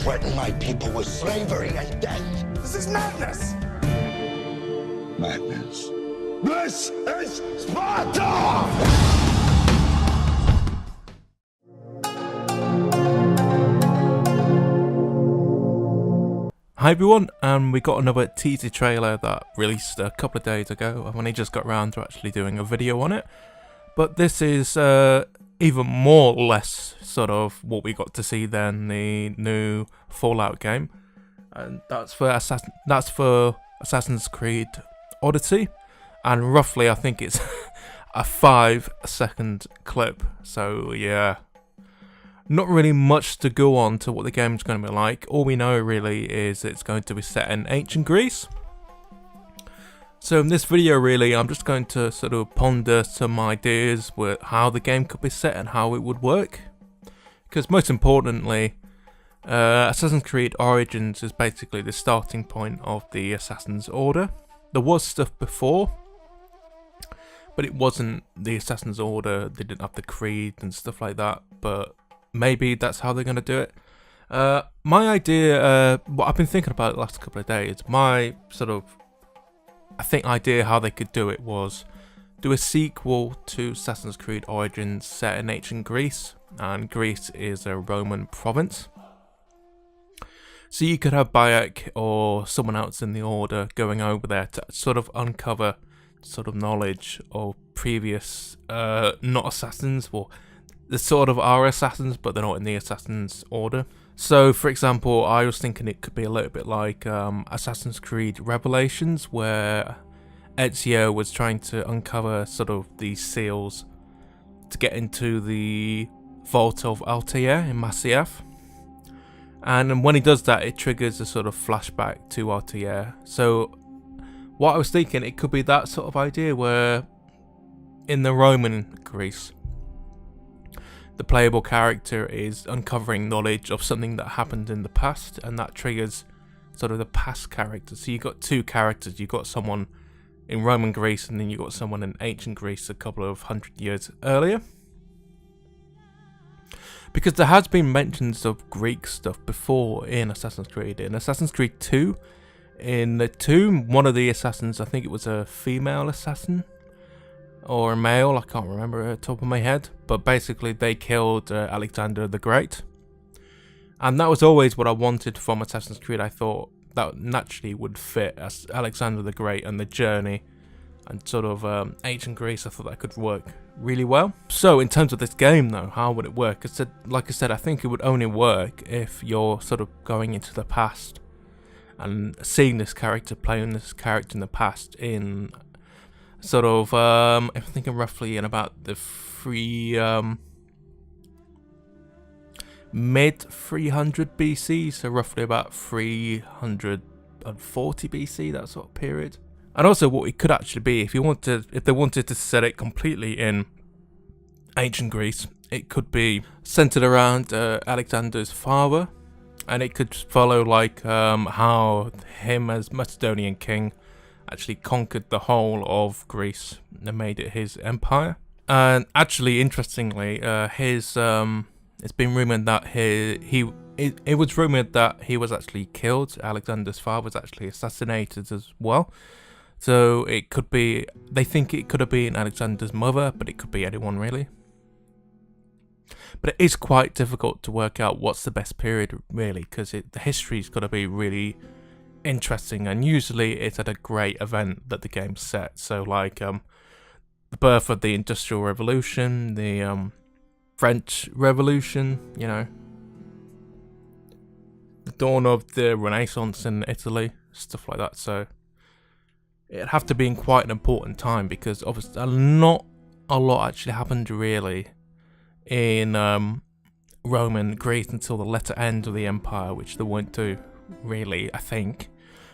threaten my people with slavery and death. This is madness! Madness. This is Sparta! Hi everyone, and we got another teaser trailer that released a couple of days ago. I've only just got around to actually doing a video on it, but this is even more or less sort of what we got to see than the new Fallout game, and that's for Assassin's Creed Odyssey, and roughly I think it's a 5-second clip. So yeah. Not really much to go on to what the game's going to be like. All we know really is it's going to be set in ancient Greece. So in this video really I'm just going to sort of ponder some ideas with how the game could be set and how it would work. Because most importantly, Assassin's Creed Origins is basically the starting point of the Assassin's Order. There was stuff before, but it wasn't the Assassin's Order. They didn't have the creed and stuff like that, but maybe that's how they're going to do it. My idea, what I've been thinking about the last couple of days, my sort of, idea how they could do it was do a sequel to Assassin's Creed Origins set in ancient Greece, and Greece is a Roman province. So you could have Bayek or someone else in the Order going over there to sort of uncover sort of knowledge of previous, not assassins, or they sort of are assassins, but they're not in the Assassin's Order. So, for example, I was thinking it could be a little bit like Assassin's Creed Revelations, where Ezio was trying to uncover sort of these seals to get into the vault of Altair in Masyaf. And when he does that, it triggers a sort of flashback to Altair. So, what I was thinking, it could be that sort of idea where in the Roman Greece, the playable character is uncovering knowledge of something that happened in the past, and that triggers sort of the past character. So you've got two characters. You've got someone in Roman Greece, and then you've got someone in ancient Greece a couple of 100 years earlier. Because there has been mentions of Greek stuff before in Assassin's Creed. In Assassin's Creed 2, in the tomb, one of the assassins, I think it was a female assassin, or a male, I can't remember at the top of my head, but basically they killed Alexander the Great. And that was always what I wanted from Assassin's Creed. I thought that naturally would fit as Alexander the Great and the journey and sort of ancient Greece. I thought that could work really well. So in terms of this game though, how would it work? Like I said, I think it would only work if you're sort of going into the past and seeing this character, playing this character in the past in sort of, I'm thinking roughly in about the mid 300 BC, so roughly about 340 BC, that sort of period. And also what it could actually be, if they wanted to set it completely in ancient Greece, it could be centered around Alexander's father, and it could follow like how him as Macedonian king actually conquered the whole of Greece and made it his empire. And actually, interestingly, it's been rumored that it was rumored that he was actually killed. Alexander's father was actually assassinated as well. So it could be, they think it could have been Alexander's mother, but it could be anyone really. But it is quite difficult to work out what's the best period really, because the history's got to be really interesting, and usually it's at a great event that the game's set. So like the birth of the Industrial Revolution, the French Revolution, you know, the dawn of the Renaissance in Italy, stuff like that. So it'd have to be in quite an important time, because obviously not a lot actually happened really in Roman Greece until the latter end of the empire, which they won't do really, I think,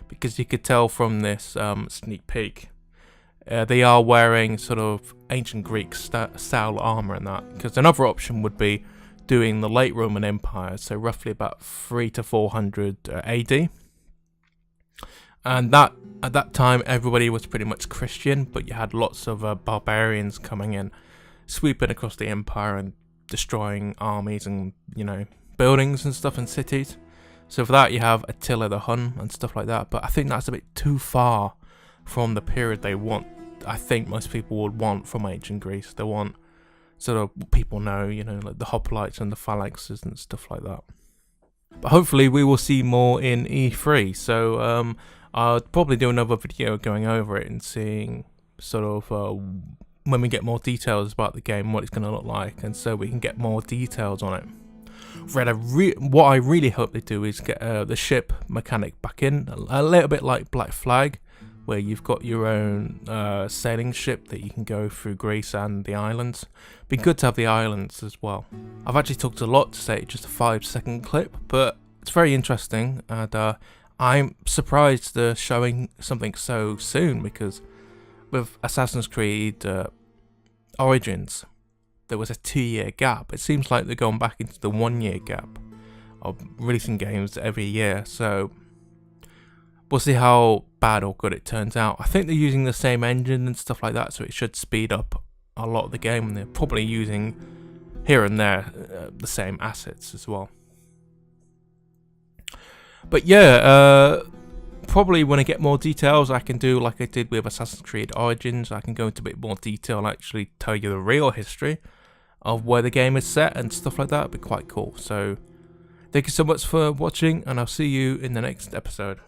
because you could tell from this sneak peek they are wearing sort of ancient Greek style armor and that, because another option would be doing the late Roman Empire, so roughly about 300 to 400 AD, and that at that time everybody was pretty much Christian, but you had lots of barbarians coming in, sweeping across the empire and destroying armies and, you know, buildings and stuff in cities. So for that you have Attila the Hun and stuff like that, but I think that's a bit too far from the period they want. I think most people would want from ancient Greece. They want sort of what people know, you know, like the hoplites and the phalanxes and stuff like that. But hopefully we will see more in E3, so I'll probably do another video going over it and seeing sort of when we get more details about the game, what it's going to look like, and so we can get more details on it. What I really hope they do is get the ship mechanic back in, a little bit like Black Flag, where you've got your own sailing ship that you can go through Greece and the islands. Be good to have the islands as well. I've actually talked a lot to say just a 5-second clip, but it's very interesting, and I'm surprised they're showing something so soon, because with Assassin's Creed Origins, there was a 2-year gap. It seems like they're going back into the 1-year gap of releasing games every year, so we'll see how bad or good it turns out. I think they're using the same engine and stuff like that, so it should speed up a lot of the game, and they're probably using here and there the same assets as well. But yeah, probably when I get more details, I can do like I did with Assassin's Creed Origins. I can go into a bit more detail and actually tell you the real history of where the game is set and stuff like that. It'd be quite cool. So thank you so much for watching, and I'll see you in the next episode.